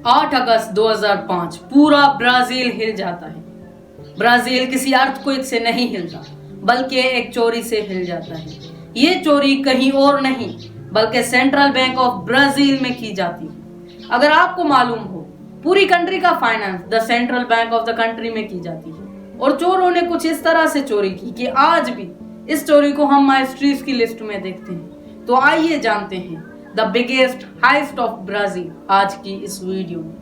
8 अगस्त 2005 पूरा ब्राजील हिल जाता है। ब्राजील किसी अर्थक्वेक से नहीं हिलता, बल्कि एक चोरी से हिल जाता है। ये चोरी कहीं और नहीं बल्कि सेंट्रल बैंक ऑफ ब्राजील में की जाती है। अगर आपको मालूम हो, पूरी कंट्री का finance the central bank of the country में की जाती है। और चोरों ने कुछ इस तरह से चोरी की कि आज भी इस चोरी को हम माइस्ट्रीज की लिस्ट में देखते हैं। तो आइए जानते हैं the biggest heist of Brazil आज की इस वीडियो में।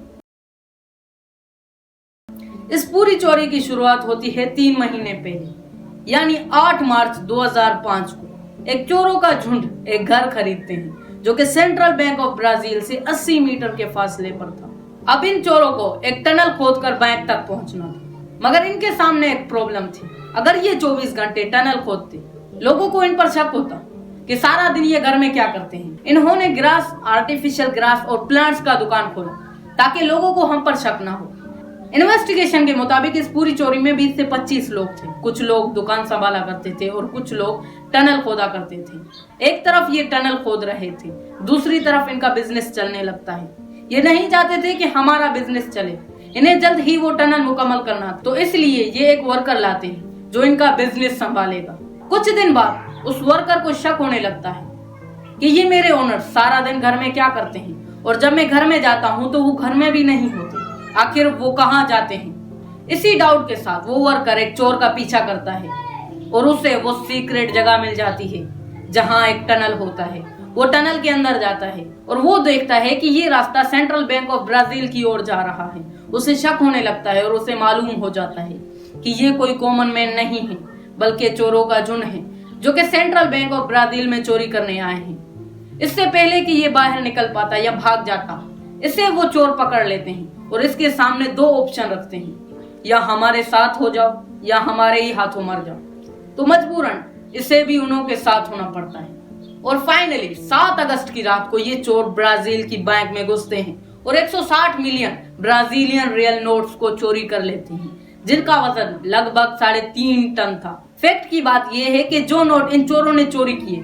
इस पूरी चोरी की शुरुआत होती है 3 महीने पहले, यानी 8 मार्च 2005 को। एक चोरों का झुंड एक घर खरीदते हैं जो कि सेंट्रल बैंक ऑफ ब्राजील से 80 मीटर के फासले पर था। अब इन चोरों को एक टनल खोदकर बैंक तक पहुंचना था, मगर इनके सामने एक प्रॉब्लम थी। अगर ये 24 घंटे टनल खोदते, लोगों को इन पर शक होता कि सारा दिन ये घर में क्या करते हैं। इन्होंने ग्रास, आर्टिफिशियल ग्रास और प्लांट्स का दुकान खोला ताकि लोगों को हम पर शक ना हो। इन्वेस्टिगेशन के मुताबिक इस पूरी चोरी में 20 से 25 लोग थे। कुछ लोग दुकान संभाला करते थे और कुछ लोग टनल खोदा करते थे। एक तरफ ये टनल खोद रहे थे, दूसरी तरफ इनका बिजनेस चलने लगता है। ये नहीं चाहते थे कि हमारा बिजनेस चले, इन्हें जल्द ही वो टनल मुकम्मल करना, तो इसलिए ये एक वर्कर लाते हैं जो इनका बिजनेस संभालेगा। कुछ दिन बाद उस वर्कर को शक होने लगता है कि ये मेरे ओनर सारा दिन घर में क्या करते हैं, और जब मैं घर में जाता हूँ तो वो घर में भी नहीं होते। आखिर वो कहाँ जाते हैं? इसी डाउट के साथ वो वर्कर एक चोर का पीछा करता है और उसे वो सीक्रेट जगह मिल जाती है जहाँ एक टनल होता है। वो टनल के अंदर जाता है और वो देखता है कि ये रास्ता सेंट्रल बैंक ऑफ ब्राजील की ओर जा रहा है। उसे शक होने लगता है और उसे मालूम हो जाता है कि ये कोई कॉमन मैन नहीं है, बल्कि चोरों का झुंड है जो कि सेंट्रल बैंक ऑफ ब्राजील में चोरी करने आए हैं। इससे पहले कि ये बाहर निकल पाता या भाग जाता, इसे वो चोर पकड़ लेते हैं और इसके सामने 2 ऑप्शन रखते हैं, या हमारे साथ हो जाओ या हमारे ही हाथों मर जाओ। तो मजबूरन इसे भी उन्हों के साथ होना पड़ता है। और फाइनली 7 अगस्त की रात को ये चोर ब्राजील की बैंक में घुसते हैं और 160 मिलियन ब्राजीलियन रियल नोट्स को चोरी कर लेते हैं, जिनका वजन लगभग 3.5 टन था। फैक्ट की बात यह है कि जो नोट इन चोरों ने चोरी किए,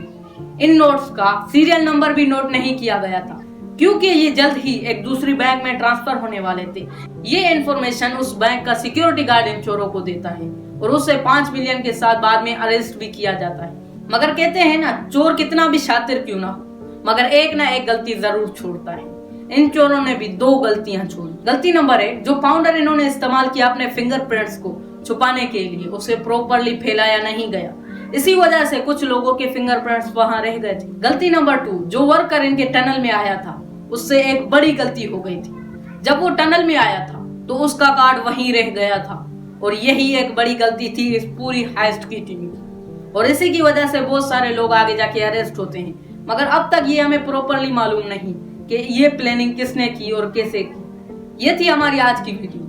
इन नोट्स का सीरियल नंबर भी नोट नहीं किया गया था, क्योंकि ये जल्द ही एक दूसरी बैंक में ट्रांसफर होने वाले थे। ये इन्फॉर्मेशन उस बैंक का सिक्योरिटी गार्ड इन चोरों को देता है और उसे 5 मिलियन के साथ बाद में अरेस्ट भी किया जाता है। मगर कहते हैं ना, चोर कितना भी शातिर क्यों ना हो, मगर एक ना एक गलती जरूर छोड़ता है। इन चोरों ने भी 2 गलतियां छोड़ी। गलती नंबर 1, जो पाउडर इन्होंने इस्तेमाल किया अपने फिंगरप्रिंट्स को छुपाने के लिए, उसे प्रॉपरली फैलाया नहीं गया। इसी वजह से कुछ लोगों के फिंगरप्रिंट्स वहां रह गए थे। गलती नंबर 2, जो वर्कर इनके टनल में आया था, उससे एक बड़ी गलती हो गई थी। जब वो टनल में आया था तो उसका कार्ड वहीं रह गया था, और यही एक बड़ी गलती थी इस पूरी हाइस्ट की टीम की। और इसी की वजह से बहुत सारे लोग आगे जाके अरेस्ट होते हैं, मगर अब तक ये हमें प्रॉपरली मालूम नहीं कि ये प्लानिंग किसने की और कैसे की। ये थी हमारी आज की वीडियो।